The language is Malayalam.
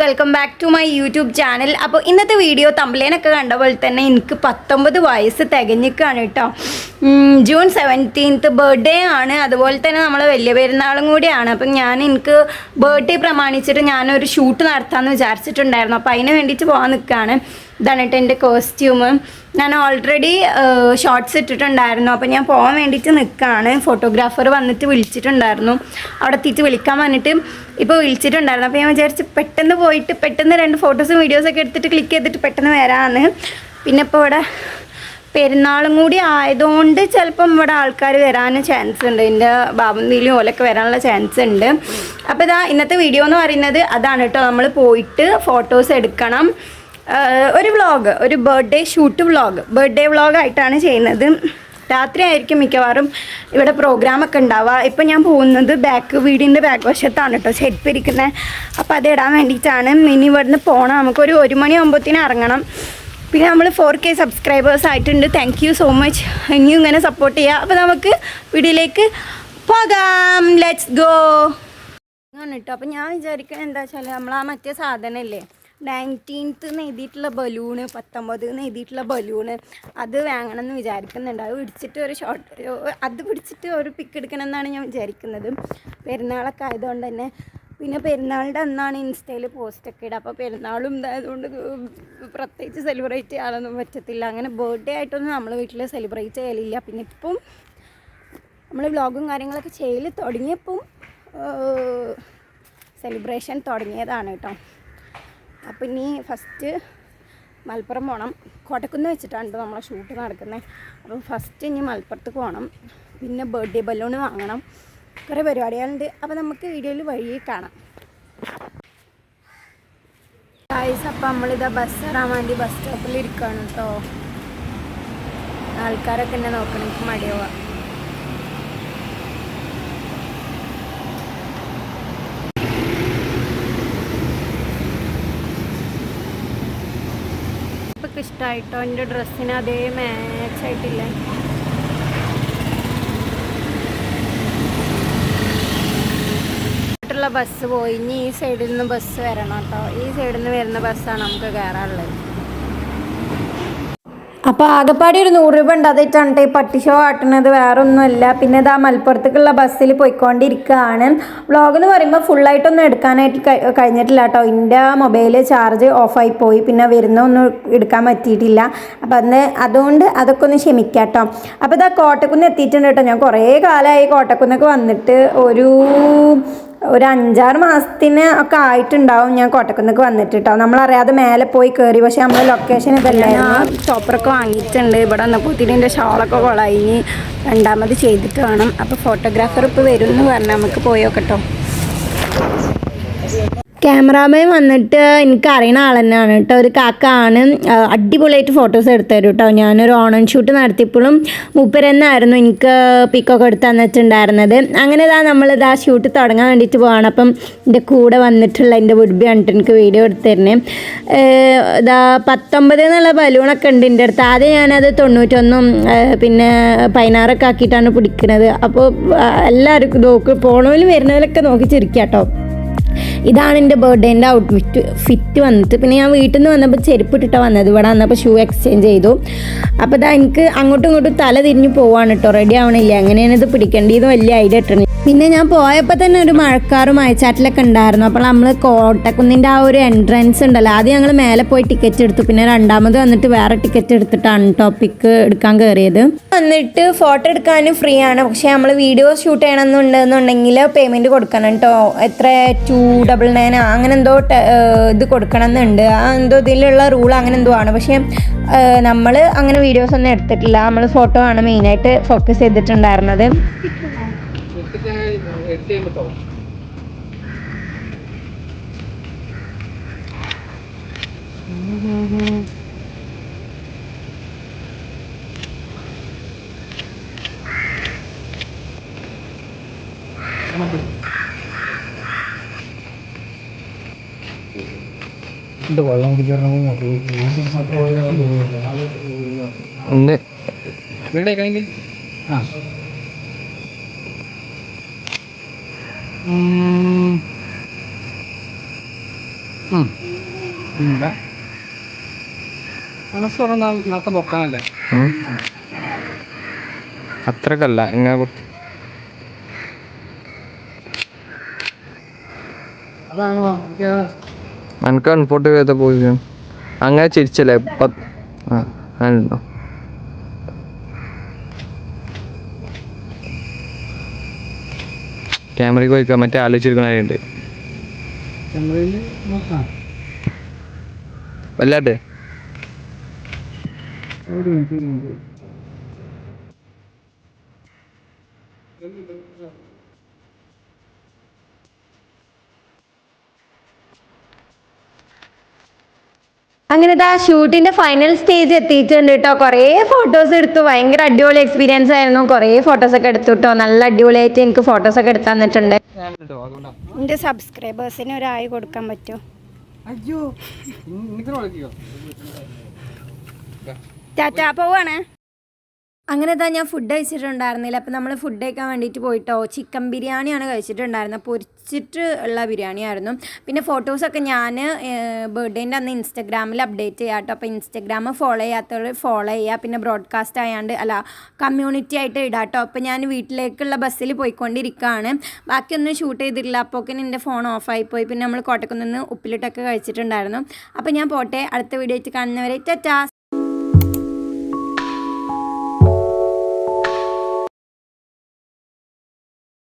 Welcome back to my YouTube channel. അപ്പോൾ ഇന്നത്തെ വീഡിയോ തമ്പലേനൊക്കെ കണ്ട പോലെ തന്നെ എനിക്ക് 19 വയസ്സ് തികഞ്ഞിക്കാണ് കേട്ടോ. ജൂൺ 17 ബർത്ത്ഡേ ആണ്. അതുപോലെ തന്നെ നമ്മൾ വലിയ പെരുന്നാളും കൂടിയാണ്. അപ്പം എനിക്ക് ബർത്ത്ഡേ പ്രമാണിച്ചിട്ട് ഞാനൊരു ഷൂട്ട് നടത്താമെന്ന് വിചാരിച്ചിട്ടുണ്ടായിരുന്നു. അപ്പോൾ അതിന് വേണ്ടിയിട്ട് പോകാൻ നിൽക്കുകയാണ്. ഇതാണ് കേട്ടോ എൻ്റെ കോസ്റ്റ്യൂം. ഞാൻ ഓൾറെഡി ഷോർട്ട്സ് ഇട്ടിട്ടുണ്ടായിരുന്നു. അപ്പോൾ ഞാൻ പോകാൻ വേണ്ടിയിട്ട് നിൽക്കുകയാണ്. ഫോട്ടോഗ്രാഫർ വന്നിട്ട് വിളിച്ചിട്ടുണ്ടായിരുന്നു. അവിടെ എത്തിയിട്ട് വിളിക്കാൻ വന്നിട്ട് ഇപ്പോൾ വിളിച്ചിട്ടുണ്ടായിരുന്നു. അപ്പോൾ ഞാൻ വിചാരിച്ച് പെട്ടെന്ന് പോയിട്ട് പെട്ടെന്ന് 2 ഫോട്ടോസും വീഡിയോസൊക്കെ എടുത്തിട്ട് ക്ലിക്ക് ചെയ്തിട്ട് പെട്ടെന്ന് വരാമെന്ന്. പിന്നെ ഇപ്പോൾ ഇവിടെ പെരുന്നാളും കൂടി ആയതുകൊണ്ട് ചിലപ്പം ഇവിടെ ആൾക്കാർ വരാൻ ചാൻസ് ഉണ്ട്. എൻ്റെ ബാബുന്തിയിലും ഓലൊക്കെ വരാനുള്ള ചാൻസ് ഉണ്ട്. അപ്പോൾ ഇതാ ഇന്നത്തെ വീഡിയോ എന്ന് പറയുന്നത് അതാണ് കേട്ടോ. നമ്മൾ പോയിട്ട് ഫോട്ടോസ് എടുക്കണം. ഒരു വ്ളോഗ്, ഒരു ബർത്ത്ഡേ ഷൂട്ട് വ്ളോഗ്, ബർത്ത്ഡേ വ്ളോഗായിട്ടാണ് ചെയ്യുന്നത്. രാത്രി ആയിരിക്കും മിക്കവാറും ഇവിടെ പ്രോഗ്രാമൊക്കെ ഉണ്ടാവുക. ഇപ്പം ഞാൻ പോകുന്നത് വീടിൻ്റെ ബാക്ക് വശത്താണ് കേട്ടോ ഷെഡ് ഇരിക്കുന്നത്. അപ്പോൾ അത് ഇടാൻ വേണ്ടിയിട്ടാണ്. ഇനി ഇവിടുന്ന് പോകണം. നമുക്കൊരു 1 മണിയാകുമ്പോഴത്തേനും ഇറങ്ങണം. പിന്നെ നമ്മൾ 4K സബ്സ്ക്രൈബേഴ്സ് ആയിട്ടുണ്ട്. Thank you so much. ഇനിയും ഇങ്ങനെ സപ്പോർട്ട് ചെയ്യുക. അപ്പോൾ നമുക്ക് വീഡിയോയിലേക്ക് പോകാം. ലെറ്റ്സ് ഗോ ആണ് കേട്ടോ. അപ്പോൾ ഞാൻ വിചാരിക്കുന്നത് എന്താ വെച്ചാൽ നമ്മളാ മറ്റേ സാധനമല്ലേ 19th എഴുതിയിട്ടുള്ള ബലൂണ്, 19 എഴുതിയിട്ടുള്ള ബലൂണ്, അത് വാങ്ങണം എന്ന് വിചാരിക്കുന്നുണ്ട്. അത് പിടിച്ചിട്ട് ഒരു പിക്ക് എടുക്കണം എന്നാണ് ഞാൻ വിചാരിക്കുന്നത്. പെരുന്നാളൊക്കെ ആയതുകൊണ്ട് തന്നെ. പിന്നെ പെരുന്നാളിൻ്റെ അന്നാണ് ഇൻസ്റ്റയിൽ പോസ്റ്റൊക്കെ ഇടുക. അപ്പോൾ പെരുന്നാളും ഇതായതുകൊണ്ട് പ്രത്യേകിച്ച് സെലിബ്രേറ്റ് ചെയ്യാനൊന്നും പറ്റത്തില്ല. അങ്ങനെ ബർത്ത്ഡേ ആയിട്ടൊന്നും നമ്മൾ വീട്ടിൽ സെലിബ്രേറ്റ് ചെയ്യലില്ല. പിന്നെ ഇപ്പം നമ്മൾ വ്ളോഗും കാര്യങ്ങളൊക്കെ ചെയ്യൽ തുടങ്ങിയപ്പം സെലിബ്രേഷൻ തുടങ്ങിയതാണ് കേട്ടോ. അപ്പം ഇനി ഫസ്റ്റ് മലപ്പുറം പോകണം. കോട്ടക്കുന്ന് വെച്ചിട്ടാണ് നമ്മളെ ഷൂട്ട് നടക്കുന്നത്. അപ്പം ഫസ്റ്റ് ഇനി മലപ്പുറത്തേക്ക് പോകണം. പിന്നെ ബർത്ത്ഡേ ബലൂണ് വാങ്ങണം. കുറേ പരിപാടികളുണ്ട്. അപ്പോൾ നമുക്ക് വീഡിയോയിൽ വഴിയെ കാണാം. ഗൈസ്, അപ്പം നമ്മളിതാ ബസ് കയറാൻ വേണ്ടി ബസ് സ്റ്റോപ്പിൽ ഇരിക്കുകയാണ് കേട്ടോ. ആൾക്കാരൊക്കെ എന്നെ നോക്കണം, എനിക്ക് മടിയാവുക. ഇഷ്ടമായിട്ടോ എൻ്റെ ഡ്രസ്സിന് അതേ മാച്ചായിട്ടില്ല. ബസ് പോയി. ഇനി ഈ സൈഡിൽ നിന്ന് ബസ് വരണം കേട്ടോ. ഈ സൈഡിൽ നിന്ന് വരുന്ന ബസ്സാണ് നമുക്ക് കയറാനുള്ളത്. അപ്പോൾ ആകെപ്പാടി ഒരു 100 രൂപ ഉണ്ട്. അതായിട്ടാണ് ഈ പട്ടി ഷോ ആട്ടുന്നത്, വേറെ ഒന്നുമല്ല. പിന്നെ ഇതാ മലപ്പുറത്തേക്കുള്ള ബസ്സിൽ പോയിക്കൊണ്ടിരിക്കുകയാണ്. വ്ളോഗ് എന്ന് പറയുമ്പോൾ ഫുള്ളായിട്ടൊന്നും എടുക്കാനായിട്ട് കഴിഞ്ഞിട്ടില്ല കേട്ടോ. എൻ്റെ മൊബൈൽ ചാർജ് ഓഫായി പോയി. പിന്നെ വരുന്നൊന്നും എടുക്കാൻ പറ്റിയിട്ടില്ല. അപ്പം അതുകൊണ്ട് അതൊക്കെ ഒന്ന് ക്ഷമിക്കാം കേട്ടോ. അപ്പോൾ ഇതാ കോട്ടക്കുന്ന് എത്തിയിട്ടുണ്ട് കേട്ടോ. ഞാൻ കുറേ കാലമായി കോട്ടക്കുന്നൊക്കെ വന്നിട്ട്. ഒരു 5-6 മാസത്തിന് ഒക്കെ ആയിട്ടുണ്ടാവും ഞാൻ കോട്ടക്കുന്നൊക്കെ വന്നിട്ട് കേട്ടോ. നമ്മളറിയാതെ മേലെ പോയി കയറി. പക്ഷേ നമ്മൾ ലൊക്കേഷൻ ഇതല്ലായിരുന്നു. ചോപ്പറൊക്കെ വാങ്ങിയിട്ടുണ്ട്. ഇവിടെ വന്നപ്പോൾ ഇതിൻ്റെ ഷോളൊക്കെ കൊളായി. ഇനി രണ്ടാമത് ചെയ്തിട്ട് വേണം. അപ്പോൾ ഫോട്ടോഗ്രാഫർ ഇപ്പോൾ വരും എന്ന് പറഞ്ഞാൽ നമുക്ക് പോയോക്കട്ടോ. ക്യാമറാമാൻ വന്നിട്ട് എനിക്ക് അറിയുന്ന ആൾ തന്നെയാണ് കേട്ടോ. ഒരു കാക്കാണ്. അടിപൊളിയായിട്ട് ഫോട്ടോസ് എടുത്തു തരും കേട്ടോ. ഞാനൊരു ഓണം ഷൂട്ട് നടത്തിയപ്പോഴും മൂപ്പരെന്നായിരുന്നു എനിക്ക് പിക്കൊക്കെ എടുത്ത് തന്നിട്ടുണ്ടായിരുന്നത്. അങ്ങനെ നമ്മളിതാ ഷൂട്ട് തുടങ്ങാൻ വേണ്ടിയിട്ട് പോവാണ്. അപ്പം എൻ്റെ കൂടെ വന്നിട്ടുള്ള എൻ്റെ വുഡ്ബി കണ്ടിട്ട് എനിക്ക് വീഡിയോ എടുത്തു തരുന്നത്. 19 എന്നുള്ള ബലൂണൊക്കെ ഉണ്ട് എൻ്റെ അടുത്ത്. ആദ്യം ഞാനത് 91 പിന്നെ 16 ആക്കിയിട്ടാണ് പിടിക്കുന്നത്. അപ്പോൾ എല്ലാവർക്കും പോണവരും വരുന്നവരൊക്കെ നോക്കി ചിരിക്കുക കേട്ടോ. ഇതാണ് എൻ്റെ ബർത്ത്ഡേൻ്റെ ഫിറ്റ് വന്നിട്ട്. പിന്നെ ഞാൻ വീട്ടിൽ നിന്ന് വന്നപ്പോൾ ചെരുപ്പ് ഇട്ടിട്ടാണ് വന്നത്. ഇവിടെ വന്നപ്പോൾ ഷൂ എക്സ്ചേഞ്ച് ചെയ്തു. അപ്പോൾ എനിക്ക് അങ്ങോട്ടും ഇങ്ങോട്ടും തല തിരിഞ്ഞ് പോവാണ് കേട്ടോ. റെഡി ആവണില്ല. എങ്ങനെയാണ് ഇത് പിടിക്കേണ്ടത് വലിയ ഐഡിയ ഇട്ടത്. പിന്നെ ഞാൻ പോയപ്പോൾ തന്നെ ഒരു മഴക്കാറും മഴച്ചാറ്റിലൊക്കെ ഉണ്ടായിരുന്നു. അപ്പോൾ നമ്മൾ കോട്ടക്കുന്നിൻ്റെ ആ ഒരു എൻട്രൻസ് ഉണ്ടല്ലോ, ആദ്യം ഞങ്ങൾ മേലെ പോയി ടിക്കറ്റ് എടുത്തു. പിന്നെ രണ്ടാമത് വന്നിട്ട് വേറെ ടിക്കറ്റ് എടുത്തിട്ടാണ് ടോപ്പിക്ക് എടുക്കാൻ കയറിയത്. വന്നിട്ട് ഫോട്ടോ എടുക്കാനും ഫ്രീ ആണ്. പക്ഷേ നമ്മൾ വീഡിയോ ഷൂട്ട് ചെയ്യണമെന്നുണ്ടെങ്കിൽ പേയ്മെൻറ്റ് കൊടുക്കണം കേട്ടോ. എത്ര 299 അങ്ങനെ എന്തോ ഇത് കൊടുക്കണം എന്നുണ്ട്. എന്തോ ഇതിലുള്ള റൂൾ അങ്ങനെ എന്തോ ആണ്. പക്ഷേ നമ്മൾ അങ്ങനെ വീഡിയോസ് ഒന്നും എടുത്തിട്ടില്ല. നമ്മൾ ഫോട്ടോ ആണ് മെയിനായിട്ട് ഫോക്കസ് ചെയ്തിട്ടുണ്ടായിരുന്നത്. അത്രക്കല്ല ഇങ്ങനെ എനിക്ക് കൺഫോർട്ട് ചെയ്ത പോയി അങ്ങനെ ചിരിച്ചല്ലേ അങ്ങനെയുണ്ടോ ക്യാമറയ്ക്ക് പോയിക്കാൻ മറ്റേ ആലോചിച്ചിരിക്കണുണ്ട് വല്ലാട്ടെ അങ്ങനെ ആ ഷൂട്ടിന്റെ ഫൈനൽ സ്റ്റേജ് എത്തിയിട്ടുണ്ട് കേട്ടോ. കുറേ ഫോട്ടോസ് എടുത്തു. ഭയങ്കര അടിപൊളി എക്സ്പീരിയൻസ് ആയിരുന്നു. കുറേ ഫോട്ടോസൊക്കെ എടുത്തു കേട്ടോ. നല്ല അടിപൊളിയായിട്ട് എനിക്ക് ഫോട്ടോസൊക്കെ എടുത്ത് തന്നിട്ടുണ്ട്. എൻ്റെ സബ്സ്ക്രൈബേഴ്സിന് ഒരായി കൊടുക്കാൻ പറ്റുമോ? ടാറ്റാ പോവാണ്. അങ്ങനെ ഞാൻ ഫുഡ് കഴിച്ചിട്ടുണ്ടായിരുന്നില്ല. അപ്പോൾ നമ്മൾ ഫുഡ് കഴിക്കാൻ വേണ്ടിയിട്ട് പോയിട്ടോ. ചിക്കൻ ബിരിയാണിയാണ് കഴിച്ചിട്ടുണ്ടായിരുന്നത്. പൊരിച്ചിട്ട് ഉള്ള ബിരിയാണി ആയിരുന്നു. പിന്നെ ഫോട്ടോസൊക്കെ ഞാൻ ബർത്ത്ഡേൻ്റെ അന്ന് ഇൻസ്റ്റഗ്രാമിൽ അപ്ഡേറ്റ് ചെയ്യാം കേട്ടോ. അപ്പോൾ ഇൻസ്റ്റഗ്രാം ഫോളോ ചെയ്യാത്തവർ ഫോളോ ചെയ്യുക. പിന്നെ ബ്രോഡ്കാസ്റ്റ് ആയാണ്ട് കമ്മ്യൂണിറ്റി ആയിട്ട് ഇടാം കേട്ടോ. അപ്പോൾ ഞാൻ വീട്ടിലേക്കുള്ള ബസ്സിൽ പോയിക്കൊണ്ടിരിക്കുകയാണ്. ബാക്കിയൊന്നും ഷൂട്ട് ചെയ്തിട്ടില്ല. അപ്പോഴേക്കും എൻ്റെ ഫോൺ ഓഫായിപ്പോയി. പിന്നെ നമ്മൾ കോട്ടക്കുന്ന് ഉപ്പിലിട്ടൊക്കെ കഴിച്ചിട്ടുണ്ടായിരുന്നു. അപ്പോൾ ഞാൻ പോട്ടെ. അടുത്ത വീഡിയോ ആയിട്ട് കാണുന്നവരെ ടാറ്റാ.